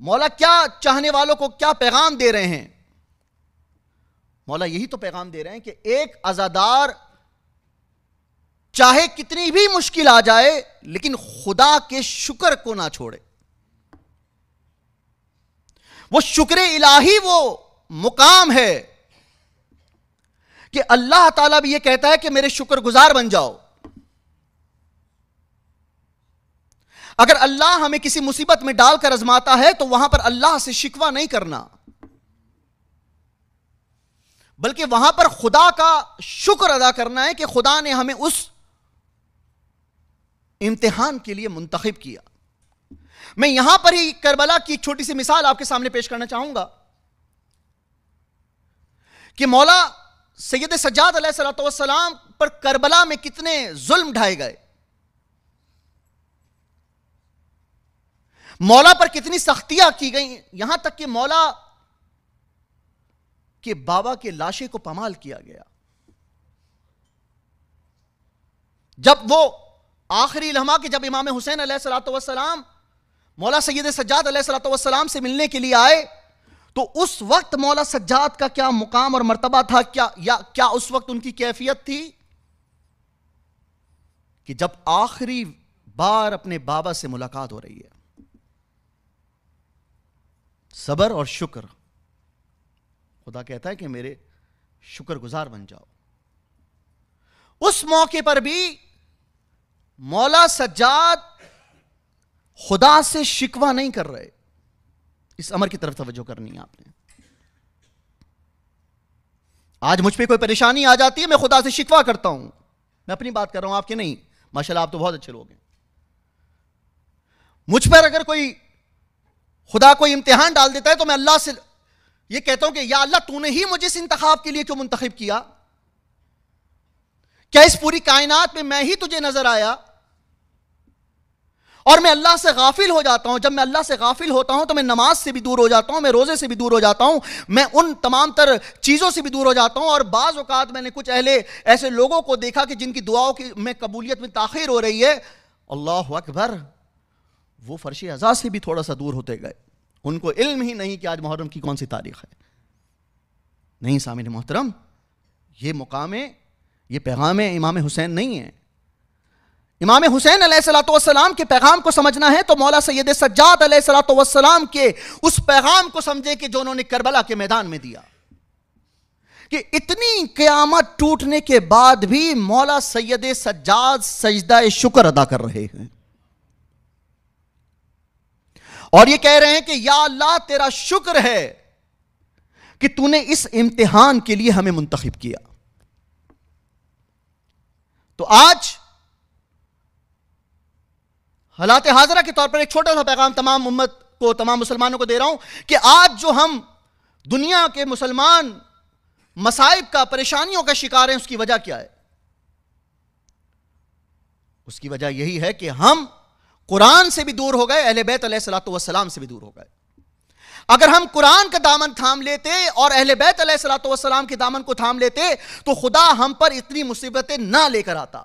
مولا کیا چاہنے والوں کو کیا پیغام دے رہے ہیں؟ مولا یہی تو پیغام دے رہے ہیں کہ ایک عزادار چاہے کتنی بھی مشکل آ جائے لیکن خدا کے شکر کو نہ چھوڑے. وہ شکر الہی وہ مقام ہے کہ اللہ تعالیٰ بھی یہ کہتا ہے کہ میرے شکر گزار بن جاؤ. اگر اللہ ہمیں کسی مصیبت میں ڈال کر آزماتا ہے تو وہاں پر اللہ سے شکوہ نہیں کرنا، بلکہ وہاں پر خدا کا شکر ادا کرنا ہے کہ خدا نے ہمیں اس امتحان کے لیے منتخب کیا. میں یہاں پر ہی کربلا کی ایک چھوٹی سی مثال آپ کے سامنے پیش کرنا چاہوں گا کہ مولا سید سجاد علیہ السلام پر کربلا میں کتنے ظلم ڈھائے گئے، مولا پر کتنی سختیاں کی گئیں، یہاں تک کہ مولا کے بابا کے لاشے کو پامال کیا گیا. جب وہ آخری لمحہ کہ جب امام حسین علیہ السلام مولا سید سجاد علیہ السلام سے ملنے کے لیے آئے تو اس وقت مولا سجاد کا کیا مقام اور مرتبہ تھا، کیا اس وقت ان کی کیفیت تھی کہ جب آخری بار اپنے بابا سے ملاقات ہو رہی ہے. صبر اور شکر، خدا کہتا ہے کہ میرے شکر گزار بن جاؤ. اس موقع پر بھی مولا سجاد خدا سے شکوہ نہیں کر رہے. اس امر کی طرف توجہ کرنی ہے آپ نے. آج مجھ پہ کوئی پریشانی آ جاتی ہے میں خدا سے شکوہ کرتا ہوں، میں اپنی بات کر رہا ہوں، آپ کے نہیں. ماشاءاللہ آپ تو بہت اچھے لوگ ہیں. مجھ پر اگر کوئی خدا کوئی امتحان ڈال دیتا ہے تو میں اللہ سے یہ کہتا ہوں کہ یا اللہ تو نے ہی مجھے اس انتخاب کے لیے کیوں منتخب کیا؟ کیا اس پوری کائنات میں ہی تجھے نظر آیا؟ اور میں اللہ سے غافل ہو جاتا ہوں. جب میں اللہ سے غافل ہوتا ہوں تو میں نماز سے بھی دور ہو جاتا ہوں، میں روزے سے بھی دور ہو جاتا ہوں، میں ان تمام تر چیزوں سے بھی دور ہو جاتا ہوں. اور بعض اوقات میں نے کچھ ایسے لوگوں کو دیکھا کہ جن کی دعاؤں کی میں قبولیت میں تاخیر ہو رہی ہے. اللہ اکبر، وہ فرش عزا سے بھی تھوڑا سا دور ہوتے گئے. ان کو علم ہی نہیں کہ آج محرم کی کون سی تاریخ ہے. نہیں سامعین محترم، یہ مقام ہے، یہ پیغام امام حسین نہیں ہے. امام حسین علیہ السلام کے پیغام کو سمجھنا ہے تو مولا سید سجاد علیہ السلام کے اس پیغام کو سمجھے کہ جو انہوں نے کربلا کے میدان میں دیا، کہ اتنی قیامت ٹوٹنے کے بعد بھی مولا سید سجاد سجدہ شکر ادا کر رہے ہیں اور یہ کہہ رہے ہیں کہ یا اللہ تیرا شکر ہے کہ تو نے اس امتحان کے لیے ہمیں منتخب کیا. تو آج حالات حاضرہ کے طور پر ایک چھوٹا سا پیغام تمام امت کو، تمام مسلمانوں کو دے رہا ہوں کہ آج جو ہم دنیا کے مسلمان مصائب کا، پریشانیوں کا شکار ہیں، اس کی وجہ کیا ہے؟ اس کی وجہ یہی ہے کہ ہم قرآن سے بھی دور ہو گئے، اہل بیت علیہ السلام سے بھی دور ہو گئے. اگر ہم قرآن کا دامن تھام لیتے اور اہل بیت علیہ السلام کے دامن کو تھام لیتے تو خدا ہم پر اتنی مصیبتیں نہ لے کر آتا.